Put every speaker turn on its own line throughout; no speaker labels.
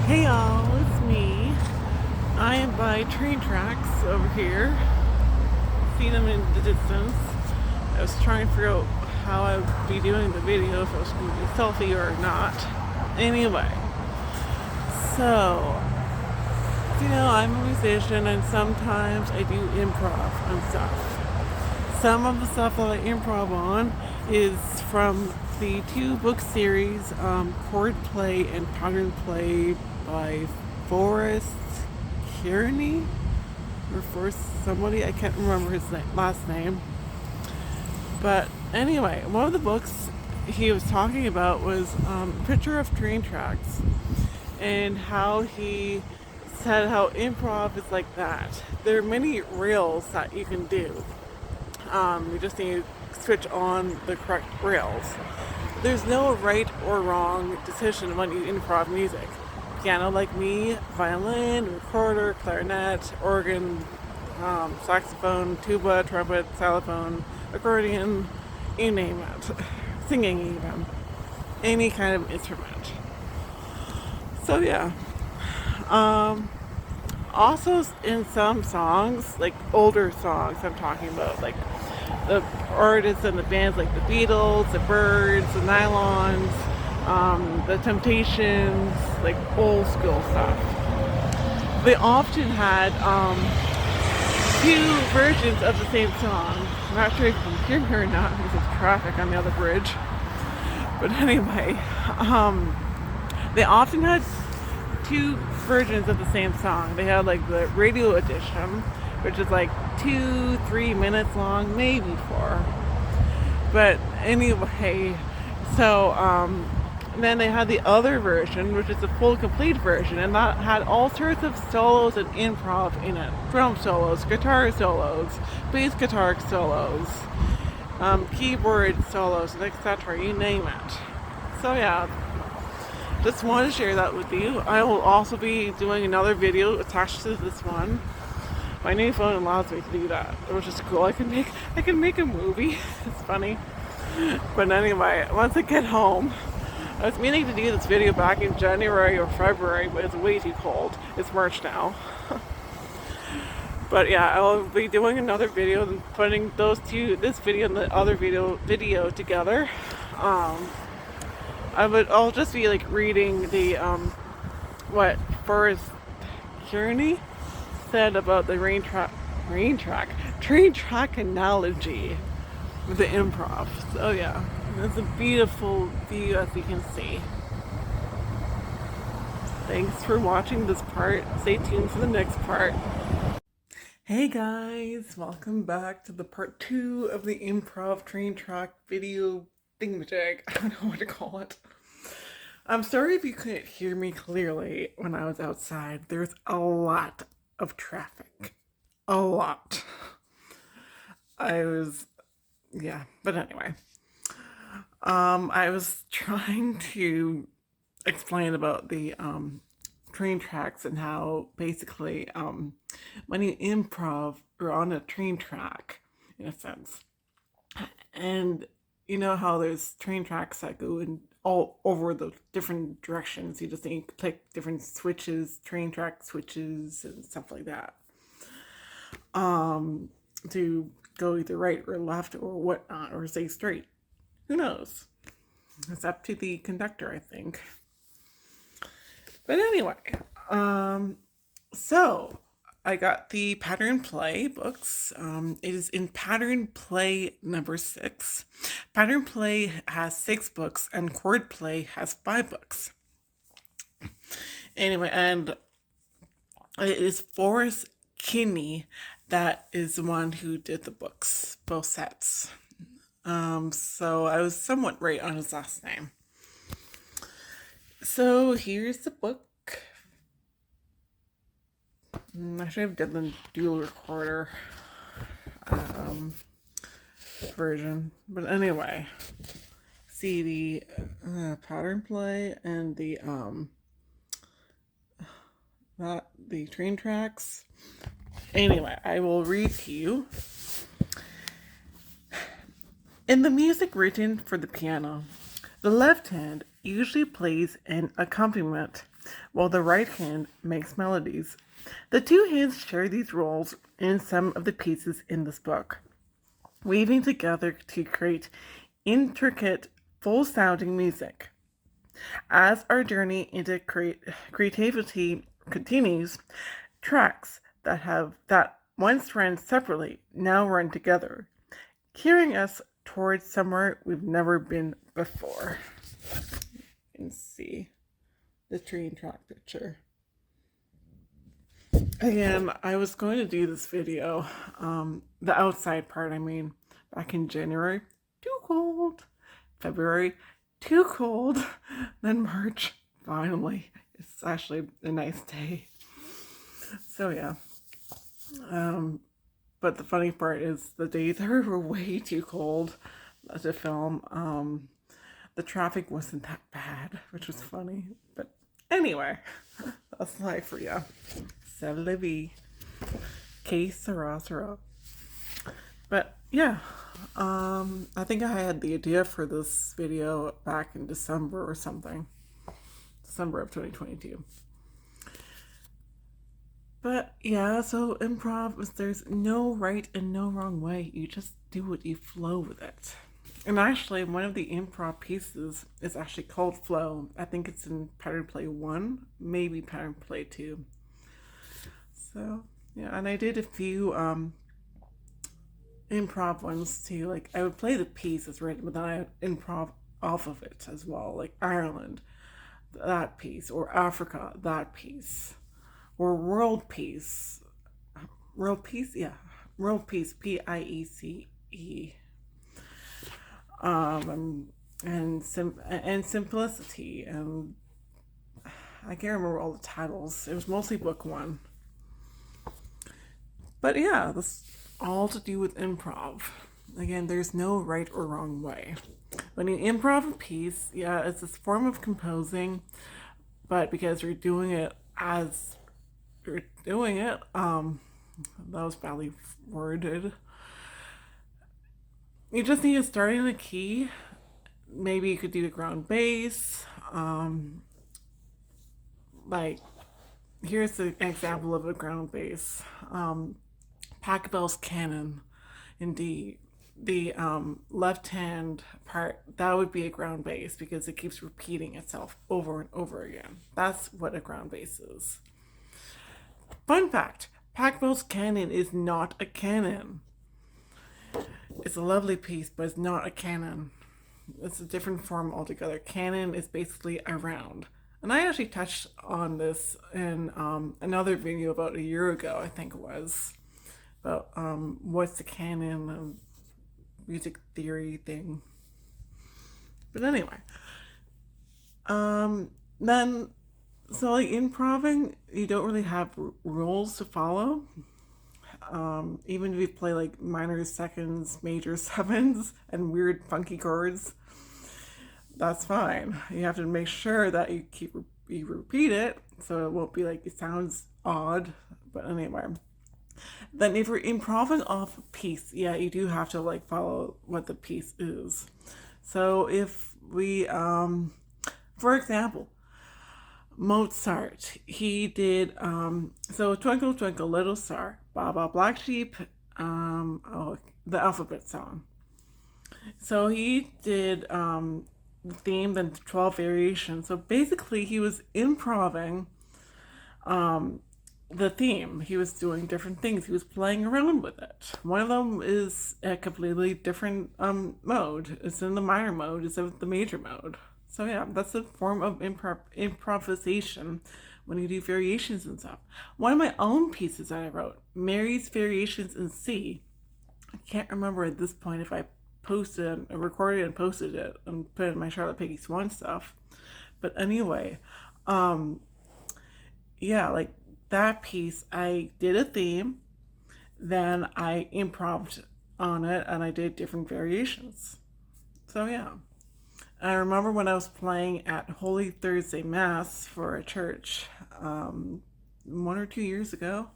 Hey y'all, it's me. I am by Traintracks over here. See them in the distance. I was trying to figure out how I would be doing the video, if I was going to be selfie or not. Anyway, so, I'm a musician and sometimes I do improv and stuff. Some of the stuff that I improv on is from the two book series, Chord Play and Pattern Play by Forrest Kearney, or for somebody, I can't remember his last name. But anyway, one of the books he was talking about was a picture of train tracks and how he said how improv is like that. There are many rails that you can do. You just need to switch on the correct rails. There's no right or wrong decision when you improv music. Piano like me, violin, recorder, clarinet, organ, saxophone, tuba, trumpet, xylophone, accordion, you name it. Singing even. Any kind of instrument. So yeah. Also in some songs, like older songs I'm talking about, like the artists and the bands like the Beatles, the Byrds, the Nylons, the Temptations, like old school stuff. They often had two versions of the same song. I'm not sure if you can hear me or not because of traffic on the other bridge. But anyway, they often had two versions of the same song. They had like the radio edition, which is like 2-3 minutes long, maybe 4. But anyway, so then they had the other version, which is the full complete version, and that had all sorts of solos and improv in it. Drum solos, guitar solos, bass guitar solos, keyboard solos, and etc. You name it. So yeah, just wanted to share that with you. I will also be doing another video attached to this one. My new phone allows me to do that, which is cool. I can make a movie. It's funny. But anyway, once I get home, I was meaning to do this video back in January or February, but it's way too cold. It's March now. But yeah, I will be doing another video and putting this video and the other video together. I'll just be like reading the what Forrest Kearney said about the train track analogy with the improv. So yeah, it's a beautiful view as you can see. Thanks for watching this part. Stay tuned for the next part. Hey guys, welcome back to the part 2 of the improv train track video thingamajig. I don't know what to call it. I'm sorry if you couldn't hear me clearly when I was outside. There's a lot of traffic. A lot. But anyway. I was trying to explain about the train tracks and how basically when you improv, you're on a train track in a sense. And you know how there's train tracks that go in all over the different directions. You just need to click different switches, train track switches and stuff like that. To go either right or left or whatnot, or stay straight. Who knows? It's up to the conductor, I think. But anyway, so I got the Pattern Play books. It is in Pattern Play number 6. Pattern Play has 6 books and Chord Play has 5 books. Anyway, and it is Forrest Kinney that is the one who did the books, both sets. So I was somewhat right on his last name. So here's the book. I should have done the dual recorder version. But anyway, see the Pattern Play and the train tracks. Anyway, I will read to you. In the music written for the piano, The left hand usually plays an accompaniment, while the right hand makes melodies. The two hands share these roles in some of the pieces in this book, weaving together to create intricate, full-sounding music. As our journey into creativity continues, tracks that once ran separately now run together, carrying us towards somewhere we've never been before. You can see the Traintrack picture. Again, I was going to do this video, the outside part, back in January. Too cold. February, too cold. Then March, finally. It's actually a nice day. So yeah. But the funny part is the days were way too cold to film. The traffic wasn't that bad, which was funny. But anyway, that's life for you. C'est la vie. Que sera, sera. But yeah, I think I had the idea for this video back in December or something. December of 2022. But yeah, so improv, there's no right and no wrong way. You just do it, you flow with it. And actually, one of the improv pieces is actually called Flow. I think it's in Pattern Play 1, maybe Pattern Play 2. So, yeah, and I did a few improv ones too. Like, I would play the piece as written, but then I would improv off of it as well. Like Ireland, that piece, or Africa, that piece, or World Peace. World Peace? Yeah. World Peace, Piece. And Simplicity, and I can't remember all the titles. It was mostly book 1. But yeah, that's all to do with improv. Again, there's no right or wrong way. When you improv a piece, yeah, it's this form of composing, but because you're doing it as you're doing it, that was badly worded. You just need to start in a key. Maybe you could do a ground bass. Like, here's an example of a ground bass. Pachelbel's Canon. Indeed, the left hand part, that would be a ground bass because it keeps repeating itself over and over again. That's what a ground bass is. Fun fact, Pachelbel's Canon is not a canon. It's a lovely piece, but it's not a canon. It's a different form altogether. Canon is basically a round. And I actually touched on this in another video about a year ago, I think it was, about what's the canon and music theory thing. But anyway, then, so like improving, you don't really have rules to follow. Even if you play like minor seconds, major sevens, and weird funky chords, that's fine. You have to make sure that you repeat it so it won't be like it sounds odd. But anyway, then if you're improving off a piece, yeah, you do have to like follow what the piece is. So if we, for example, Mozart, he did so Twinkle Twinkle Little Star, Baa Baa Black Sheep, the alphabet song. So he did the theme, then 12 variations. So basically he was improving the theme. He was doing different things. He was playing around with it. One of them is a completely different mode. It's in the minor mode instead of the major mode. So yeah, that's a form of improvisation when you do variations and stuff. One of my own pieces that I wrote, Mary's Variations in C. I can't remember at this point if I recorded and posted it and put it in my Charlotte Peggy Swan stuff. But anyway, yeah, like that piece, I did a theme, then I improved on it, and I did different variations. So yeah. I remember when I was playing at Holy Thursday Mass for a church 1 or 2 years ago.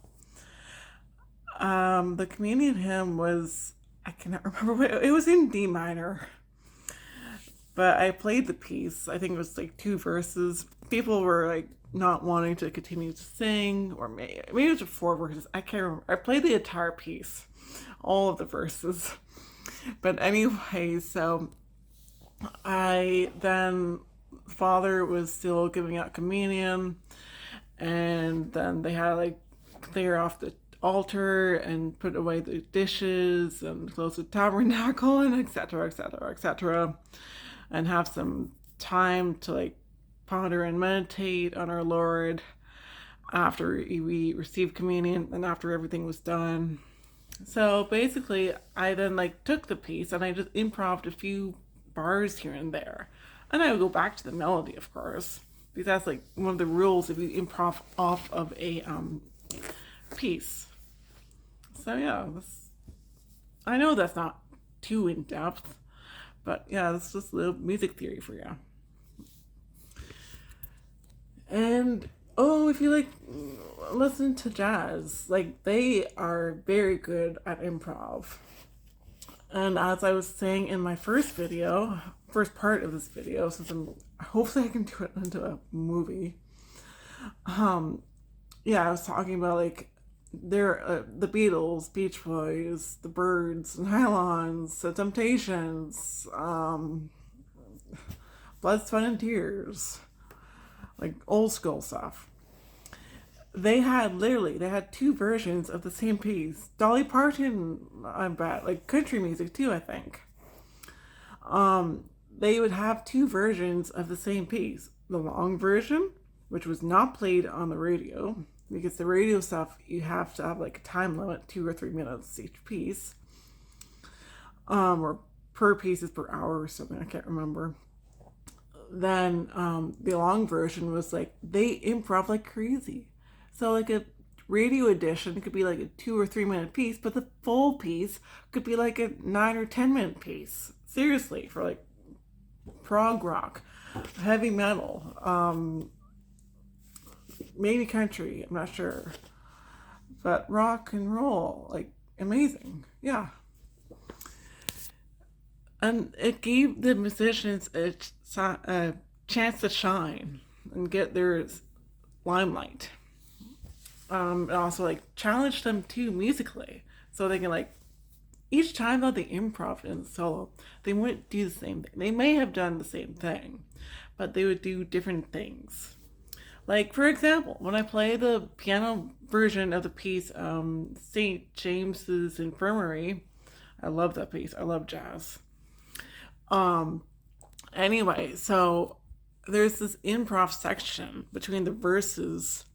The communion hymn was, I cannot remember, it was in D minor. But I played the piece. I think it was like 2 verses. People were like not wanting to continue to sing, or maybe it was 4 verses. I can't remember. I played the entire piece, all of the verses. But anyway, so I then, father was still giving out communion, and then they had like clear off the altar and put away the dishes and close the tabernacle and etc., etc., etc., and have some time to like ponder and meditate on our Lord after we received communion and after everything was done. So basically, I then like took the piece and I just improved a few bars here and there, and I would go back to the melody, of course, because that's like one of the rules if you improv off of a piece. So yeah, I know that's not too in depth, but yeah, that's just a little music theory for you. And oh, if you like listen to jazz, like they are very good at improv. And as I was saying in my first part of this video, since hopefully I can do it into a movie. Yeah, I was talking about like the Beatles, Beach Boys, the Byrds, Nylons, the Temptations, Blood, Sweat, and Tears, like old school stuff. They had 2 versions of the same piece. Dolly Parton, I bet, like country music too, I think. They would have 2 versions of the same piece. The long version, which was not played on the radio, because the radio stuff, you have to have like a time limit, 2 or 3 minutes each piece. Or per piece is per hour or something, I can't remember. Then the long version was like, they improv like crazy. So like a radio edition could be like a 2 or 3 minute piece, but the full piece could be like a 9 or 10 minute piece. Seriously, for like prog rock, heavy metal, maybe country, I'm not sure. But rock and roll, like amazing. Yeah. And it gave the musicians a chance to shine and get their limelight. It also like challenged them too musically, so they can like each time that they improv in solo, they wouldn't do the same thing. They may have done the same thing, but they would do different things. Like for example, when I play the piano version of the piece St. James's Infirmary, I love that piece. I love jazz. Anyway, so there's this improv section between the verses.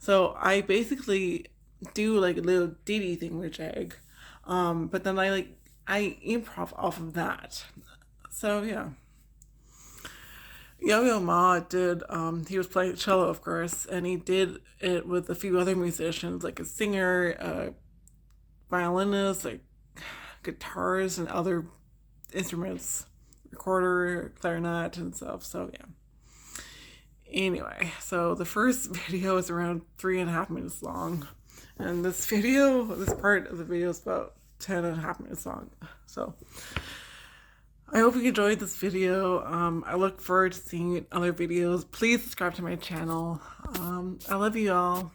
So I basically do like a little ditty thing with Jag, but then I improv off of that. So yeah, Yo-Yo Ma did. He was playing cello, of course, and he did it with a few other musicians, like a singer, violinist, like guitars and other instruments, recorder, clarinet, and stuff. So yeah. Anyway, so the first video is around 3.5 minutes long, and this part of the video is about 10.5 minutes long. So I hope you enjoyed this video. I look forward to seeing other videos. Please subscribe to my channel. I love you all.